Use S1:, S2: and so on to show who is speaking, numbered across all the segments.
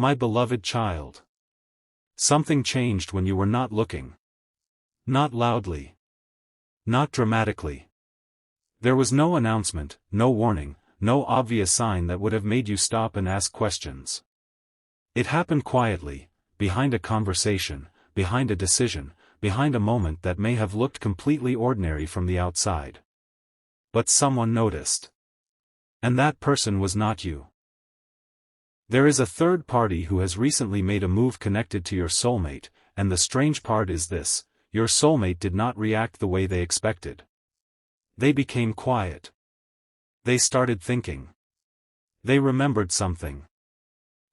S1: My beloved child. Something changed when you were not looking. Not loudly. Not dramatically. There was no announcement, no warning, no obvious sign that would have made you stop and ask questions. It happened quietly, behind a conversation, behind a decision, behind a moment that may have looked completely ordinary from the outside. But someone noticed. And that person was not you. There is a third party who has recently made a move connected to your soulmate, and the strange part is this: your soulmate did not react the way they expected. They became quiet. They started thinking. They remembered something.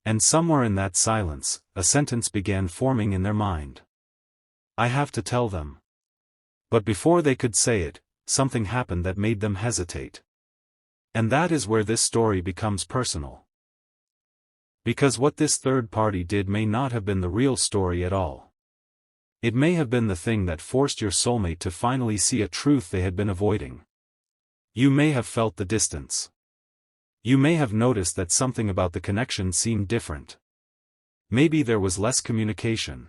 S1: And somewhere in that silence, a sentence began forming in their mind. I have to tell them. But before they could say it, something happened that made them hesitate. And that is where this story becomes personal. Because what this third party did may not have been the real story at all. It may have been the thing that forced your soulmate to finally see a truth they had been avoiding. You may have felt the distance. You may have noticed that something about the connection seemed different. Maybe there was less communication.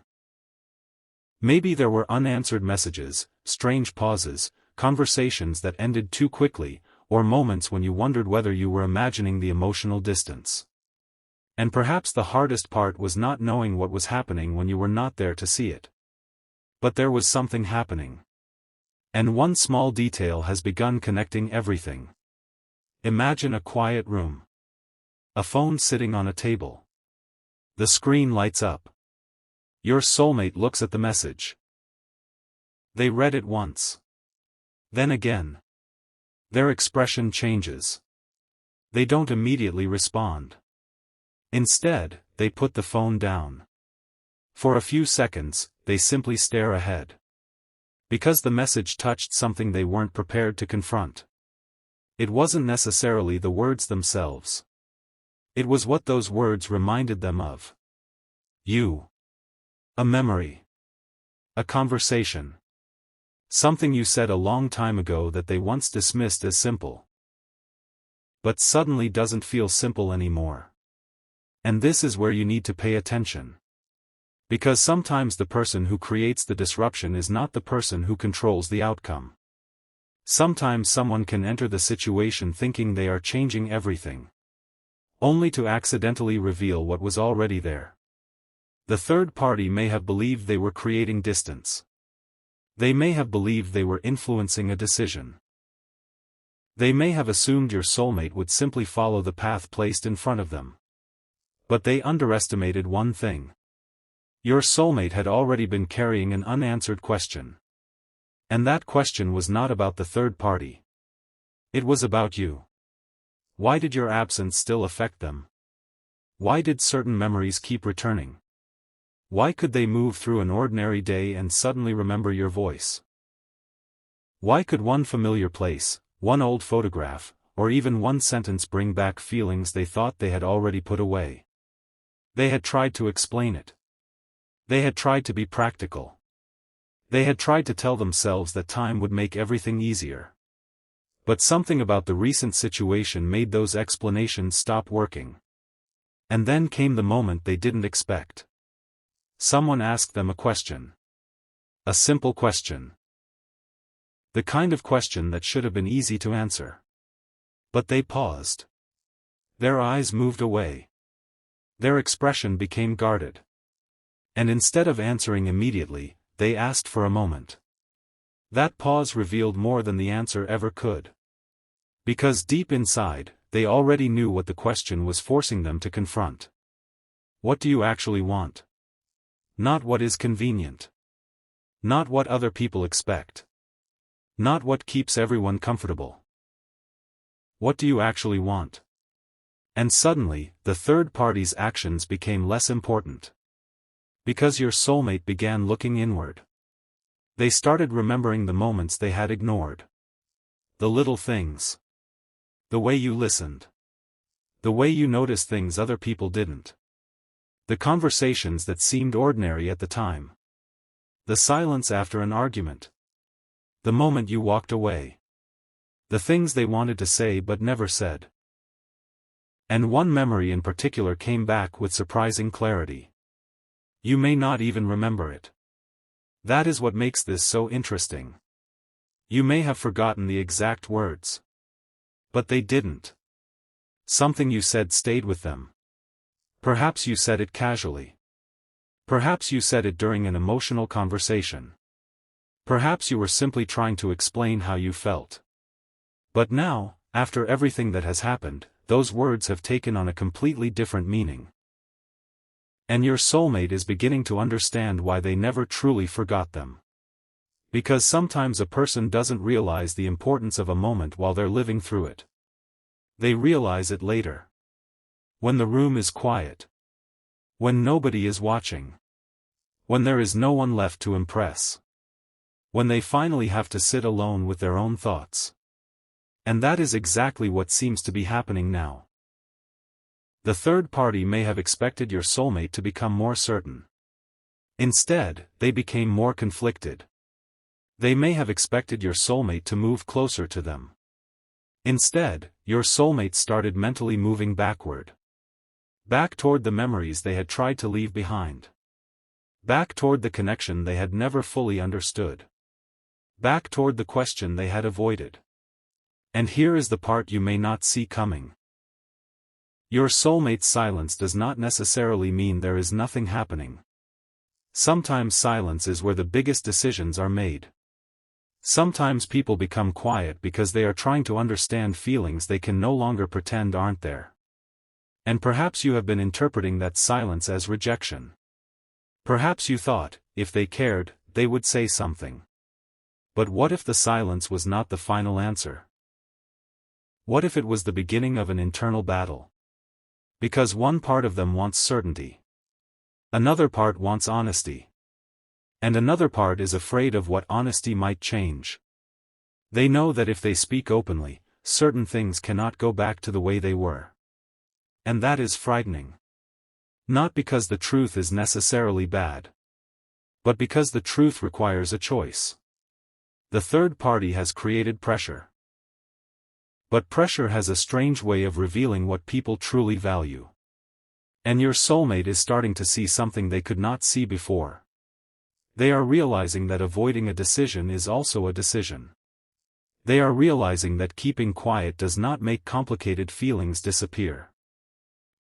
S1: Maybe there were unanswered messages, strange pauses, conversations that ended too quickly, or moments when you wondered whether you were imagining the emotional distance. And perhaps the hardest part was not knowing what was happening when you were not there to see it. But there was something happening. And one small detail has begun connecting everything. Imagine a quiet room. A phone sitting on a table. The screen lights up. Your soulmate looks at the message. They read it once. Then again. Their expression changes. They don't immediately respond. Instead, they put the phone down. For a few seconds, they simply stare ahead. Because the message touched something they weren't prepared to confront. It wasn't necessarily the words themselves. It was what those words reminded them of. You. A memory. A conversation. Something you said a long time ago that they once dismissed as simple. But suddenly doesn't feel simple anymore. And this is where you need to pay attention. Because sometimes the person who creates the disruption is not the person who controls the outcome. Sometimes someone can enter the situation thinking they are changing everything, only to accidentally reveal what was already there. The third party may have believed they were creating distance. They may have believed they were influencing a decision. They may have assumed your soulmate would simply follow the path placed in front of them. But they underestimated one thing. Your soulmate had already been carrying an unanswered question. And that question was not about the third party. It was about you. Why did your absence still affect them? Why did certain memories keep returning? Why could they move through an ordinary day and suddenly remember your voice? Why could one familiar place, one old photograph, or even one sentence bring back feelings they thought they had already put away? They had tried to explain it. They had tried to be practical. They had tried to tell themselves that time would make everything easier. But something about the recent situation made those explanations stop working. And then came the moment they didn't expect. Someone asked them a question. A simple question. The kind of question that should have been easy to answer. But they paused. Their eyes moved away. Their expression became guarded. And instead of answering immediately, they asked for a moment. That pause revealed more than the answer ever could. Because deep inside, they already knew what the question was forcing them to confront. What do you actually want? Not what is convenient. Not what other people expect. Not what keeps everyone comfortable. What do you actually want? And suddenly, the third party's actions became less important. Because your soulmate began looking inward. They started remembering the moments they had ignored. The little things. The way you listened. The way you noticed things other people didn't. The conversations that seemed ordinary at the time. The silence after an argument. The moment you walked away. The things they wanted to say but never said. And one memory in particular came back with surprising clarity. You may not even remember it. That is what makes this so interesting. You may have forgotten the exact words. But they didn't. Something you said stayed with them. Perhaps you said it casually. Perhaps you said it during an emotional conversation. Perhaps you were simply trying to explain how you felt. But now, after everything that has happened, those words have taken on a completely different meaning. And your soulmate is beginning to understand why they never truly forgot them. Because sometimes a person doesn't realize the importance of a moment while they're living through it. They realize it later. When the room is quiet. When nobody is watching. When there is no one left to impress. When they finally have to sit alone with their own thoughts. And that is exactly what seems to be happening now. The third party may have expected your soulmate to become more certain. Instead, they became more conflicted. They may have expected your soulmate to move closer to them. Instead, your soulmate started mentally moving backward. Back toward the memories they had tried to leave behind. Back toward the connection they had never fully understood. Back toward the question they had avoided. And here is the part you may not see coming. Your soulmate's silence does not necessarily mean there is nothing happening. Sometimes silence is where the biggest decisions are made. Sometimes people become quiet because they are trying to understand feelings they can no longer pretend aren't there. And perhaps you have been interpreting that silence as rejection. Perhaps you thought, if they cared, they would say something. But what if the silence was not the final answer? What if it was the beginning of an internal battle? Because one part of them wants certainty. Another part wants honesty. And another part is afraid of what honesty might change. They know that if they speak openly, certain things cannot go back to the way they were. And that is frightening. Not because the truth is necessarily bad. But because the truth requires a choice. The third party has created pressure. But pressure has a strange way of revealing what people truly value. And your soulmate is starting to see something they could not see before. They are realizing that avoiding a decision is also a decision. They are realizing that keeping quiet does not make complicated feelings disappear.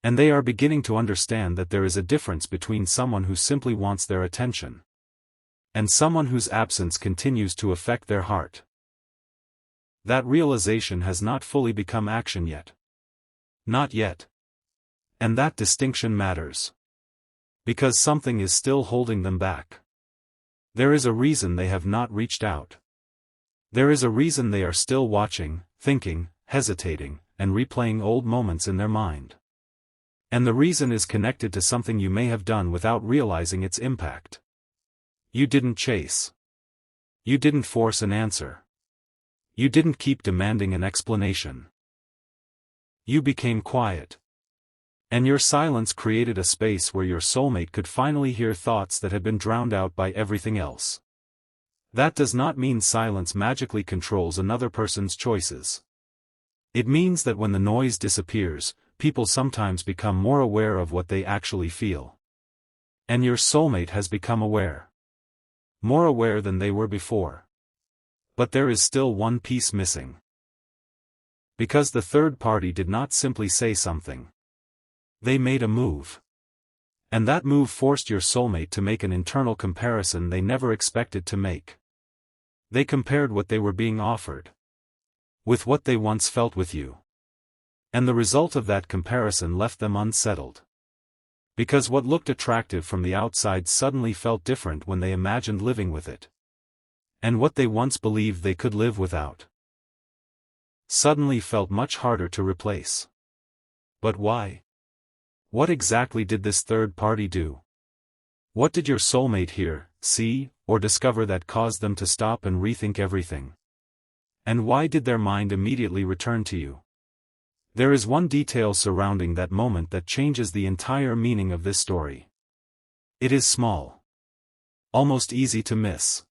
S1: And they are beginning to understand that there is a difference between someone who simply wants their attention and someone whose absence continues to affect their heart. That realization has not fully become action yet. Not yet. And that distinction matters. Because something is still holding them back. There is a reason they have not reached out. There is a reason they are still watching, thinking, hesitating, and replaying old moments in their mind. And the reason is connected to something you may have done without realizing its impact. You didn't chase. You didn't force an answer. You didn't keep demanding an explanation. You became quiet. And your silence created a space where your soulmate could finally hear thoughts that had been drowned out by everything else. That does not mean silence magically controls another person's choices. It means that when the noise disappears, people sometimes become more aware of what they actually feel. And your soulmate has become aware. More aware than they were before. But there is still one piece missing. Because the third party did not simply say something. They made a move. And that move forced your soulmate to make an internal comparison they never expected to make. They compared what they were being offered with what they once felt with you. And the result of that comparison left them unsettled. Because what looked attractive from the outside suddenly felt different when they imagined living with it. And what they once believed they could live without suddenly felt much harder to replace. But why? What exactly did this third party do? What did your soulmate hear, see, or discover that caused them to stop and rethink everything? And why did their mind immediately return to you? There is one detail surrounding that moment that changes the entire meaning of this story. It is small. Almost easy to miss.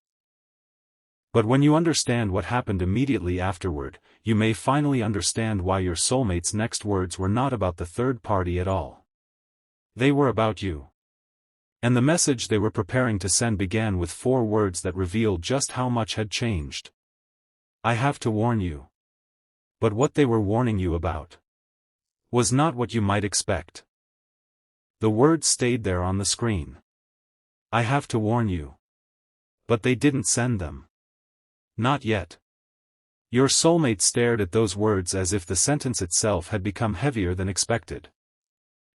S1: But when you understand what happened immediately afterward, you may finally understand why your soulmate's next words were not about the third party at all. They were about you. And the message they were preparing to send began with 4 words that revealed just how much had changed. I have to warn you. But what they were warning you about was not what you might expect. The words stayed there on the screen. I have to warn you. But they didn't send them. Not yet. Your soulmate stared at those words as if the sentence itself had become heavier than expected.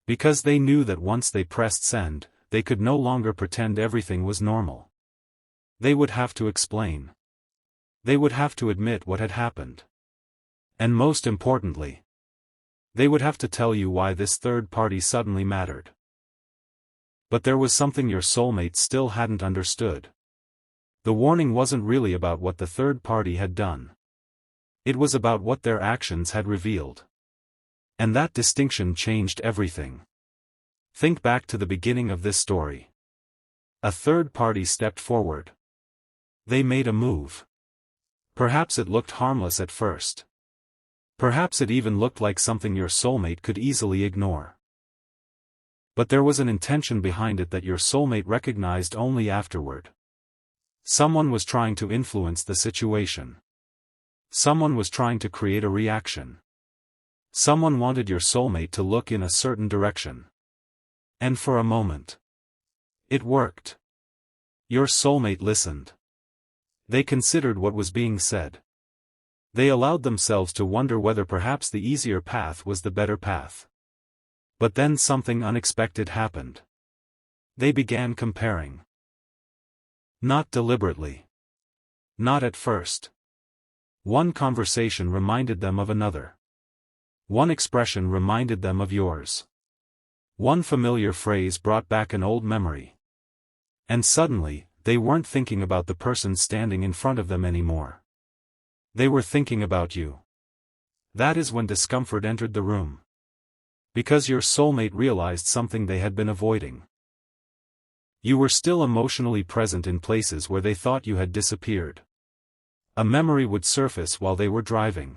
S1: Because they knew that once they pressed send, they could no longer pretend everything was normal. They would have to explain. They would have to admit what had happened. And most importantly, they would have to tell you why this third party suddenly mattered. But there was something your soulmate still hadn't understood. The warning wasn't really about what the third party had done. It was about what their actions had revealed. And that distinction changed everything. Think back to the beginning of this story. A third party stepped forward. They made a move. Perhaps it looked harmless at first. Perhaps it even looked like something your soulmate could easily ignore. But there was an intention behind it that your soulmate recognized only afterward. Someone was trying to influence the situation. Someone was trying to create a reaction. Someone wanted your soulmate to look in a certain direction. And for a moment, it worked. Your soulmate listened. They considered what was being said. They allowed themselves to wonder whether perhaps the easier path was the better path. But then something unexpected happened. They began comparing. Not deliberately. Not at first. One conversation reminded them of another. One expression reminded them of yours. One familiar phrase brought back an old memory. And suddenly, they weren't thinking about the person standing in front of them anymore. They were thinking about you. That is when discomfort entered the room. Because your soulmate realized something they had been avoiding. You were still emotionally present in places where they thought you had disappeared. A memory would surface while they were driving.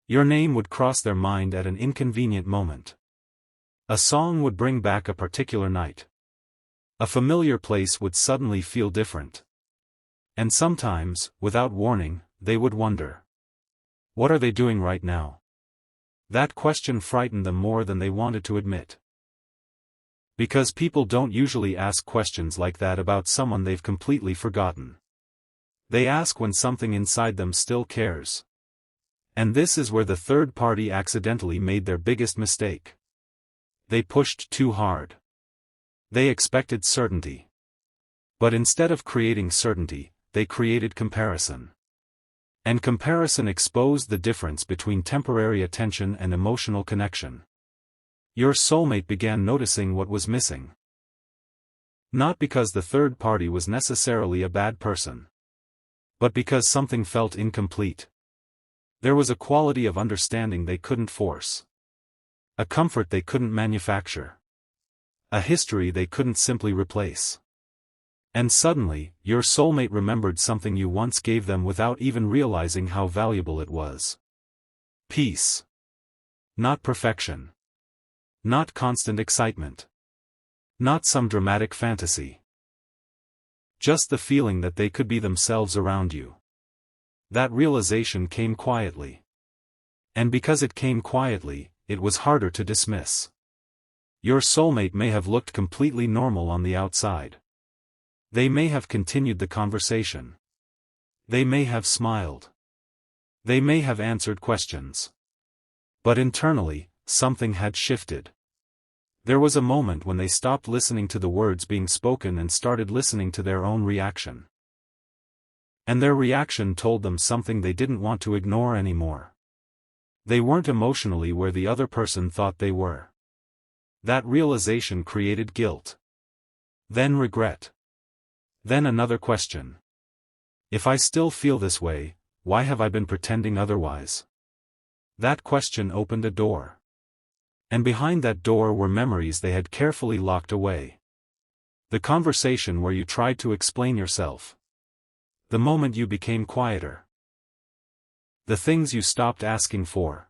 S1: Your name would cross their mind at an inconvenient moment. A song would bring back a particular night. A familiar place would suddenly feel different. And sometimes, without warning, they would wonder. What are they doing right now? That question frightened them more than they wanted to admit. Because people don't usually ask questions like that about someone they've completely forgotten. They ask when something inside them still cares. And this is where the third party accidentally made their biggest mistake. They pushed too hard. They expected certainty. But instead of creating certainty, they created comparison. And comparison exposed the difference between temporary attention and emotional connection. Your soulmate began noticing what was missing. Not because the third party was necessarily a bad person. But because something felt incomplete. There was a quality of understanding they couldn't force. A comfort they couldn't manufacture. A history they couldn't simply replace. And suddenly, your soulmate remembered something you once gave them without even realizing how valuable it was. Peace. Not perfection. Not constant excitement. Not some dramatic fantasy. Just the feeling that they could be themselves around you. That realization came quietly. And because it came quietly, it was harder to dismiss. Your soulmate may have looked completely normal on the outside. They may have continued the conversation. They may have smiled. They may have answered questions. But internally, something had shifted. There was a moment when they stopped listening to the words being spoken and started listening to their own reaction. And their reaction told them something they didn't want to ignore anymore. They weren't emotionally where the other person thought they were. That realization created guilt. Then regret. Then another question. If I still feel this way, why have I been pretending otherwise? That question opened a door. And behind that door were memories they had carefully locked away. The conversation where you tried to explain yourself. The moment you became quieter. The things you stopped asking for.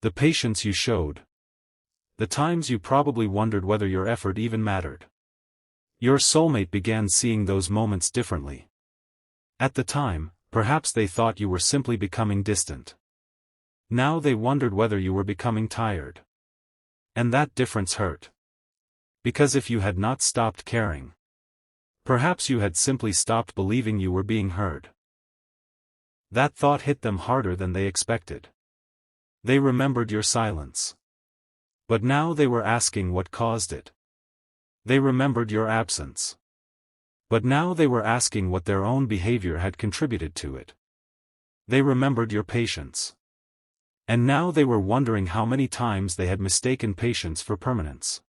S1: The patience you showed. The times you probably wondered whether your effort even mattered. Your soulmate began seeing those moments differently. At the time, perhaps they thought you were simply becoming distant. Now they wondered whether you were becoming tired. And that difference hurt. Because if you had not stopped caring, perhaps you had simply stopped believing you were being heard. That thought hit them harder than they expected. They remembered your silence. But now they were asking what caused it. They remembered your absence. But now they were asking what their own behavior had contributed to it. They remembered your patience. And now they were wondering how many times they had mistaken patience for permanence.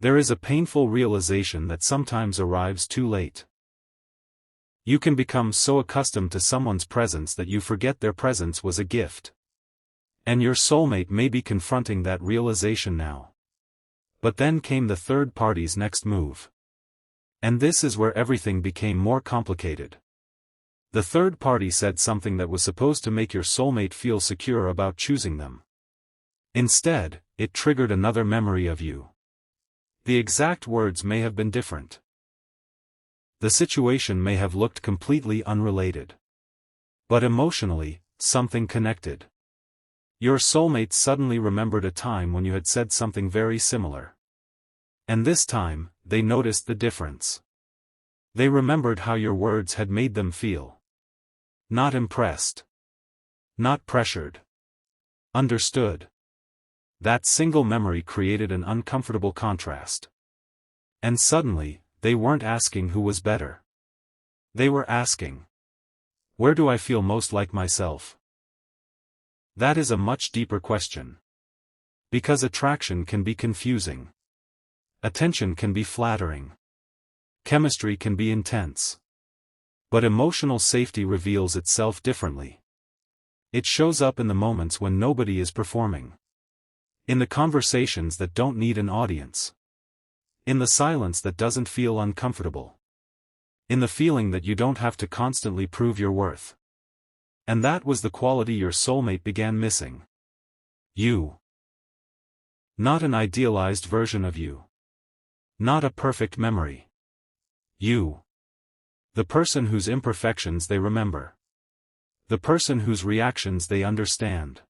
S1: There is a painful realization that sometimes arrives too late. You can become so accustomed to someone's presence that you forget their presence was a gift. And your soulmate may be confronting that realization now. But then came the third party's next move. And this is where everything became more complicated. The third party said something that was supposed to make your soulmate feel secure about choosing them. Instead, it triggered another memory of you. The exact words may have been different. The situation may have looked completely unrelated. But emotionally, something connected. Your soulmate suddenly remembered a time when you had said something very similar. And this time, they noticed the difference. They remembered how your words had made them feel. Not impressed. Not pressured. Understood. That single memory created an uncomfortable contrast. And suddenly, they weren't asking who was better. They were asking, where do I feel most like myself? That is a much deeper question. Because attraction can be confusing. Attention can be flattering. Chemistry can be intense. But emotional safety reveals itself differently. It shows up in the moments when nobody is performing. In the conversations that don't need an audience. In the silence that doesn't feel uncomfortable. In the feeling that you don't have to constantly prove your worth. And that was the quality your soulmate began missing. You. Not an idealized version of you. Not a perfect memory. You. The person whose imperfections they remember. The person whose reactions they understand.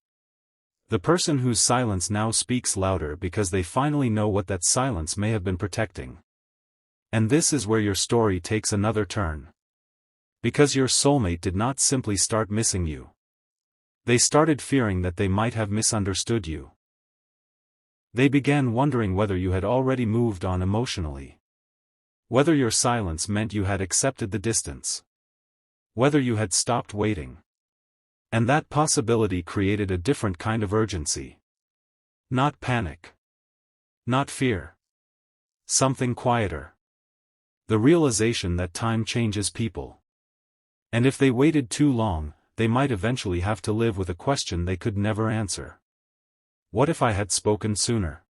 S1: The person whose silence now speaks louder because they finally know what that silence may have been protecting. And this is where your story takes another turn. Because your soulmate did not simply start missing you. They started fearing that they might have misunderstood you. They began wondering whether you had already moved on emotionally. Whether your silence meant you had accepted the distance. Whether you had stopped waiting. And that possibility created a different kind of urgency. Not panic. Not fear. Something quieter. The realization that time changes people. And if they waited too long, they might eventually have to live with a question they could never answer. What if I had spoken sooner?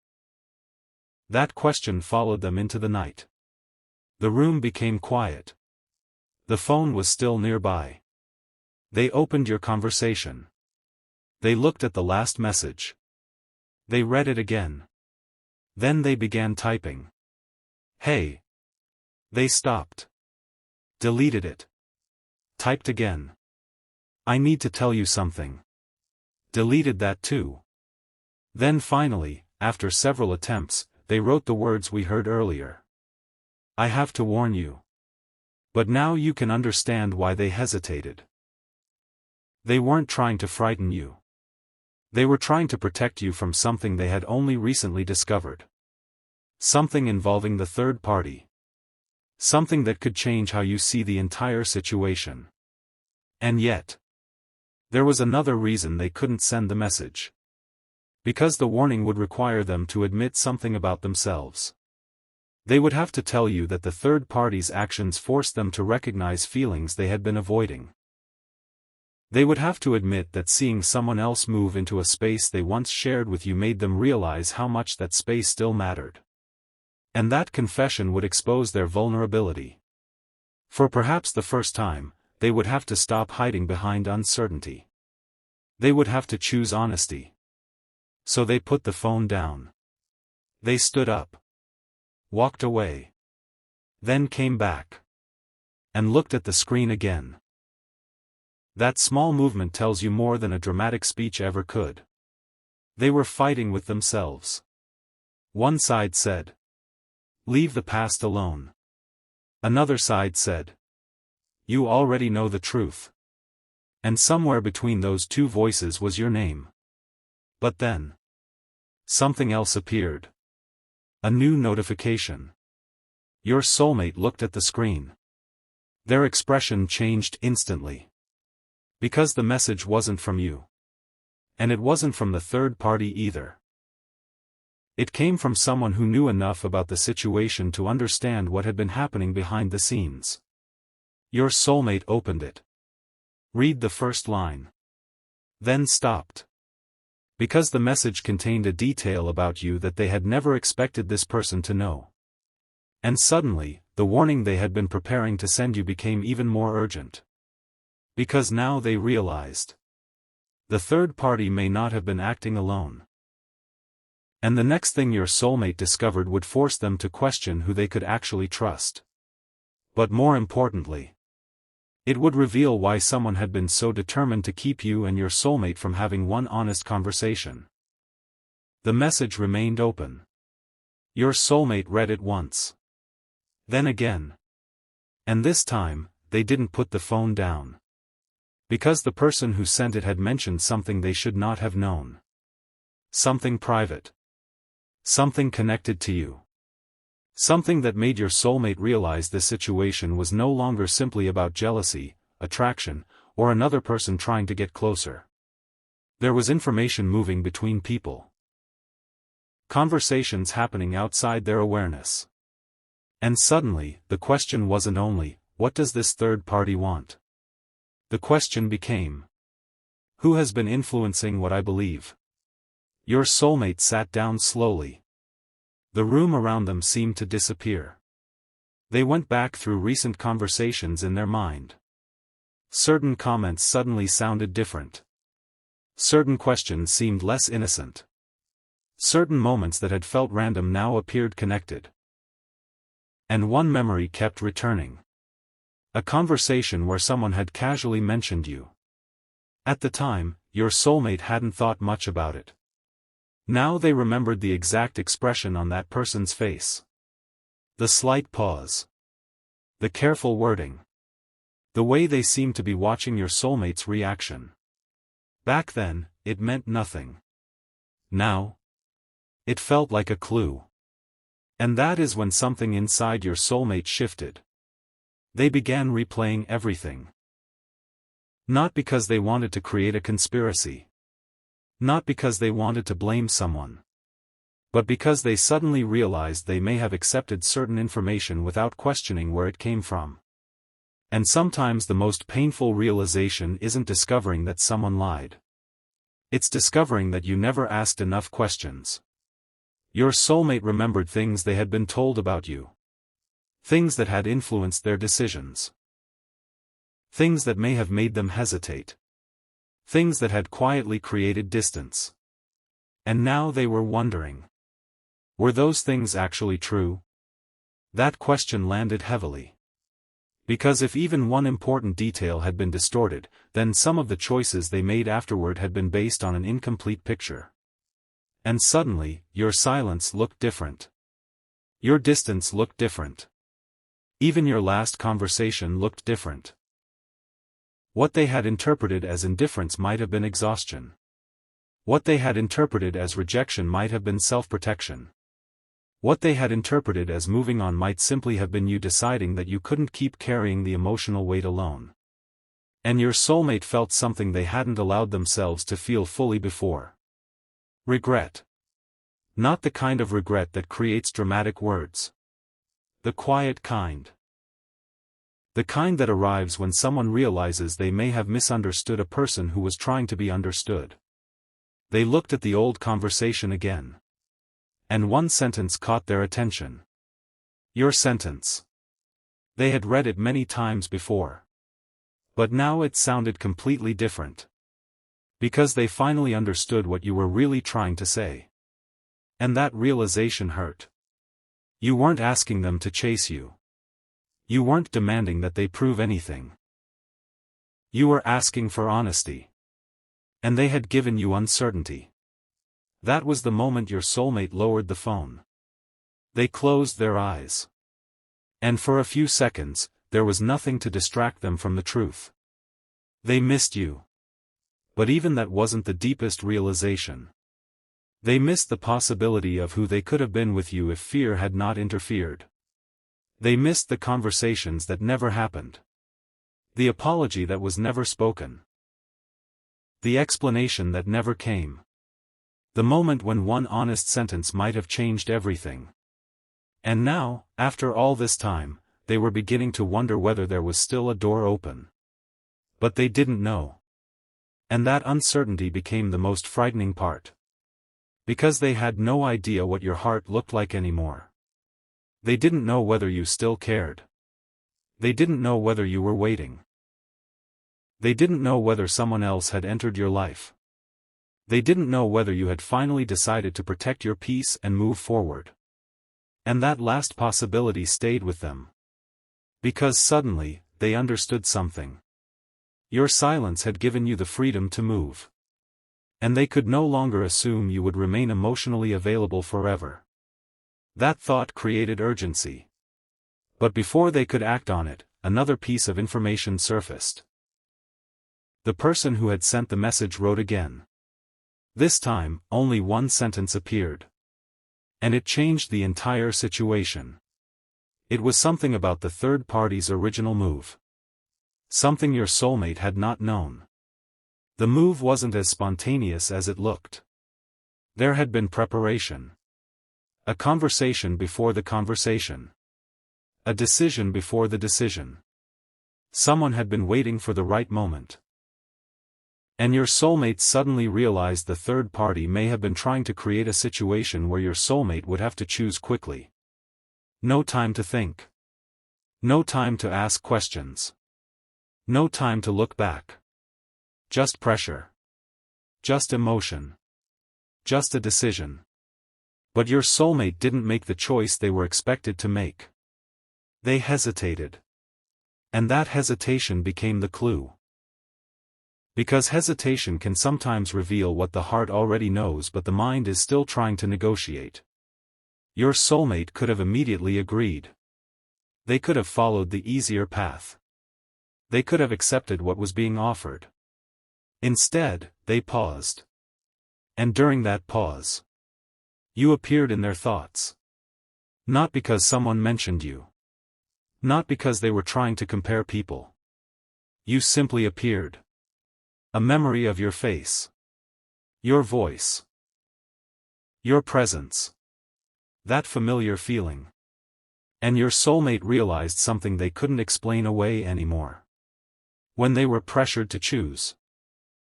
S1: That question followed them into the night. The room became quiet. The phone was still nearby. They opened your conversation. They looked at the last message. They read it again. Then they began typing. Hey. They stopped. Deleted it. Typed again. I need to tell you something. Deleted that too. Then finally, after several attempts, they wrote the words we heard earlier. I have to warn you. But now you can understand why they hesitated. They weren't trying to frighten you. They were trying to protect you from something they had only recently discovered. Something involving the third party. Something that could change how you see the entire situation. And yet, there was another reason they couldn't send the message. Because the warning would require them to admit something about themselves. They would have to tell you that the third party's actions forced them to recognize feelings they had been avoiding. They would have to admit that seeing someone else move into a space they once shared with you made them realize how much that space still mattered. And that confession would expose their vulnerability. For perhaps the first time, they would have to stop hiding behind uncertainty. They would have to choose honesty. So they put the phone down. They stood up. Walked away. Then came back. And looked at the screen again. That small movement tells you more than a dramatic speech ever could. They were fighting with themselves. One side said, "Leave the past alone." Another side said, "You already know the truth." And somewhere between those two voices was your name. But then, something else appeared. A new notification. Your soulmate looked at the screen. Their expression changed instantly. Because the message wasn't from you. And it wasn't from the third party either. It came from someone who knew enough about the situation to understand what had been happening behind the scenes. Your soulmate opened it. Read the first line. Then stopped. Because the message contained a detail about you that they had never expected this person to know. And suddenly, the warning they had been preparing to send you became even more urgent. Because now they realized. The third party may not have been acting alone. And the next thing your soulmate discovered would force them to question who they could actually trust. But more importantly, it would reveal why someone had been so determined to keep you and your soulmate from having one honest conversation. The message remained open. Your soulmate read it once. Then again. And this time, they didn't put the phone down. Because the person who sent it had mentioned something they should not have known. Something private. Something connected to you. Something that made your soulmate realize this situation was no longer simply about jealousy, attraction, or another person trying to get closer. There was information moving between people. Conversations happening outside their awareness. And suddenly, the question wasn't only, what does this third party want? The question became, who has been influencing what I believe? Your soulmate sat down slowly. The room around them seemed to disappear. They went back through recent conversations in their mind. Certain comments suddenly sounded different. Certain questions seemed less innocent. Certain moments that had felt random now appeared connected. And one memory kept returning. A conversation where someone had casually mentioned you. At the time, your soulmate hadn't thought much about it. Now they remembered the exact expression on that person's face. The slight pause. The careful wording. The way they seemed to be watching your soulmate's reaction. Back then, it meant nothing. Now, it felt like a clue. And that is when something inside your soulmate shifted. They began replaying everything. Not because they wanted to create a conspiracy. Not because they wanted to blame someone. But because they suddenly realized they may have accepted certain information without questioning where it came from. And sometimes the most painful realization isn't discovering that someone lied. It's discovering that you never asked enough questions. Your soulmate remembered things they had been told about you. Things that had influenced their decisions. Things that may have made them hesitate. Things that had quietly created distance. And now they were wondering. Were those things actually true? That question landed heavily. Because if even one important detail had been distorted, then some of the choices they made afterward had been based on an incomplete picture. And suddenly, your silence looked different. Your distance looked different. Even your last conversation looked different. What they had interpreted as indifference might have been exhaustion. What they had interpreted as rejection might have been self-protection. What they had interpreted as moving on might simply have been you deciding that you couldn't keep carrying the emotional weight alone. And your soulmate felt something they hadn't allowed themselves to feel fully before. Regret. Not the kind of regret that creates dramatic words. The quiet kind. The kind that arrives when someone realizes they may have misunderstood a person who was trying to be understood. They looked at the old conversation again. And one sentence caught their attention. Your sentence. They had read it many times before. But now it sounded completely different. Because they finally understood what you were really trying to say. And that realization hurt. You weren't asking them to chase you. You weren't demanding that they prove anything. You were asking for honesty. And they had given you uncertainty. That was the moment your soulmate lowered the phone. They closed their eyes. And for a few seconds, there was nothing to distract them from the truth. They missed you. But even that wasn't the deepest realization. They missed the possibility of who they could have been with you if fear had not interfered. They missed the conversations that never happened. The apology that was never spoken. The explanation that never came. The moment when one honest sentence might have changed everything. And now, after all this time, they were beginning to wonder whether there was still a door open. But they didn't know. And that uncertainty became the most frightening part. Because they had no idea what your heart looked like anymore. They didn't know whether you still cared. They didn't know whether you were waiting. They didn't know whether someone else had entered your life. They didn't know whether you had finally decided to protect your peace and move forward. And that last possibility stayed with them. Because suddenly, they understood something. Your silence had given you the freedom to move. And they could no longer assume you would remain emotionally available forever. That thought created urgency. But before they could act on it, another piece of information surfaced. The person who had sent the message wrote again. This time, only one sentence appeared. And it changed the entire situation. It was something about the third party's original move. Something your soulmate had not known. The move wasn't as spontaneous as it looked. There had been preparation. A conversation before the conversation. A decision before the decision. Someone had been waiting for the right moment. And your soulmate suddenly realized the third party may have been trying to create a situation where your soulmate would have to choose quickly. No time to think. No time to ask questions. No time to look back. Just pressure. Just emotion. Just a decision. But your soulmate didn't make the choice they were expected to make. They hesitated. And that hesitation became the clue. Because hesitation can sometimes reveal what the heart already knows but the mind is still trying to negotiate. Your soulmate could have immediately agreed. They could have followed the easier path. They could have accepted what was being offered. Instead, they paused. And during that pause, you appeared in their thoughts. Not because someone mentioned you. Not because they were trying to compare people. You simply appeared. A memory of your face. Your voice. Your presence. That familiar feeling. And your soulmate realized something they couldn't explain away anymore. When they were pressured to choose,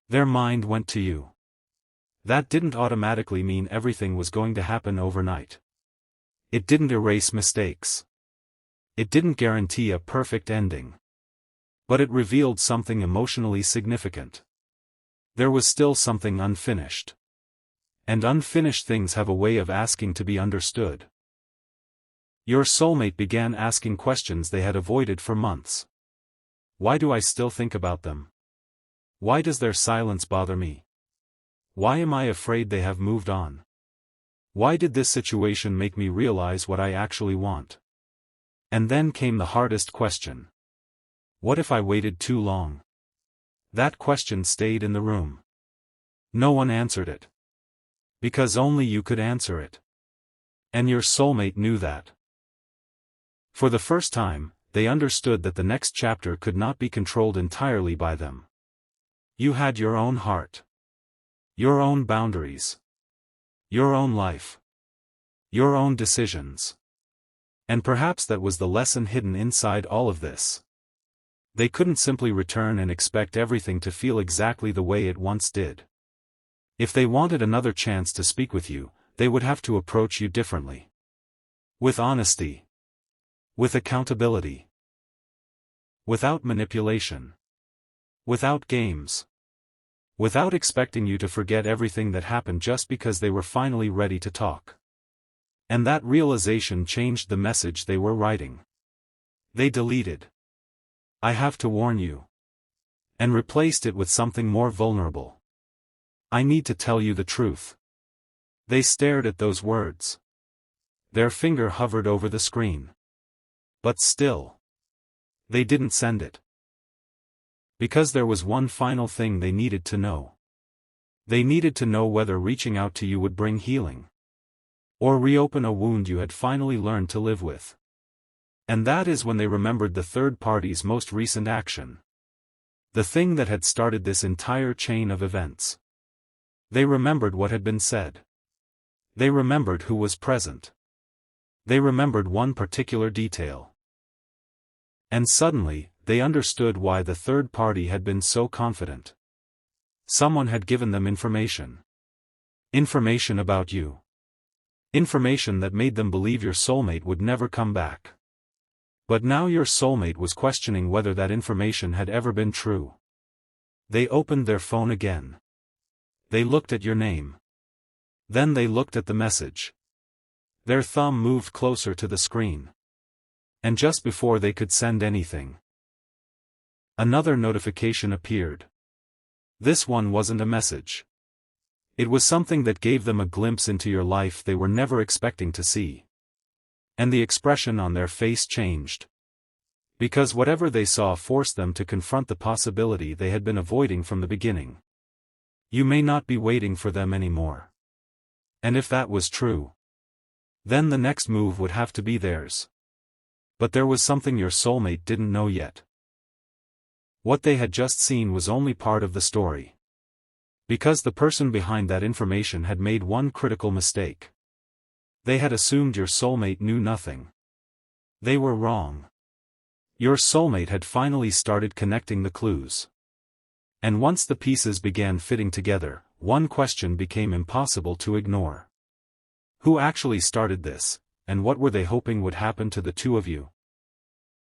S1: their mind went to you. That didn't automatically mean everything was going to happen overnight. It didn't erase mistakes. It didn't guarantee a perfect ending. But it revealed something emotionally significant. There was still something unfinished. And unfinished things have a way of asking to be understood. Your soulmate began asking questions they had avoided for months. Why do I still think about them? Why does their silence bother me? Why am I afraid they have moved on? Why did this situation make me realize what I actually want? And then came the hardest question. What if I waited too long? That question stayed in the room. No one answered it. Because only you could answer it. And your soulmate knew that. For the first time, they understood that the next chapter could not be controlled entirely by them. You had your own heart. Your own boundaries. Your own life. Your own decisions. And perhaps that was the lesson hidden inside all of this. They couldn't simply return and expect everything to feel exactly the way it once did. If they wanted another chance to speak with you, they would have to approach you differently. With honesty. With accountability. Without manipulation. Without games. Without expecting you to forget everything that happened just because they were finally ready to talk. And that realization changed the message they were writing. They deleted "I have to warn you" and replaced it with something more vulnerable. "I need to tell you the truth." They stared at those words. Their finger hovered over the screen. But still, they didn't send it. Because there was one final thing they needed to know. They needed to know whether reaching out to you would bring healing, or reopen a wound you had finally learned to live with. And that is when they remembered the third party's most recent action. The thing that had started this entire chain of events. They remembered what had been said. They remembered who was present. They remembered one particular detail. And suddenly, they understood why the third party had been so confident. Someone had given them information. Information about you. Information that made them believe your soulmate would never come back. But now your soulmate was questioning whether that information had ever been true. They opened their phone again. They looked at your name. Then they looked at the message. Their thumb moved closer to the screen. And just before they could send anything, another notification appeared. This one wasn't a message. It was something that gave them a glimpse into your life they were never expecting to see. And the expression on their face changed. Because whatever they saw forced them to confront the possibility they had been avoiding from the beginning. You may not be waiting for them anymore. And if that was true, then the next move would have to be theirs. But there was something your soulmate didn't know yet. What they had just seen was only part of the story. Because the person behind that information had made one critical mistake. They had assumed your soulmate knew nothing. They were wrong. Your soulmate had finally started connecting the clues. And once the pieces began fitting together, one question became impossible to ignore. Who actually started this, and what were they hoping would happen to the two of you?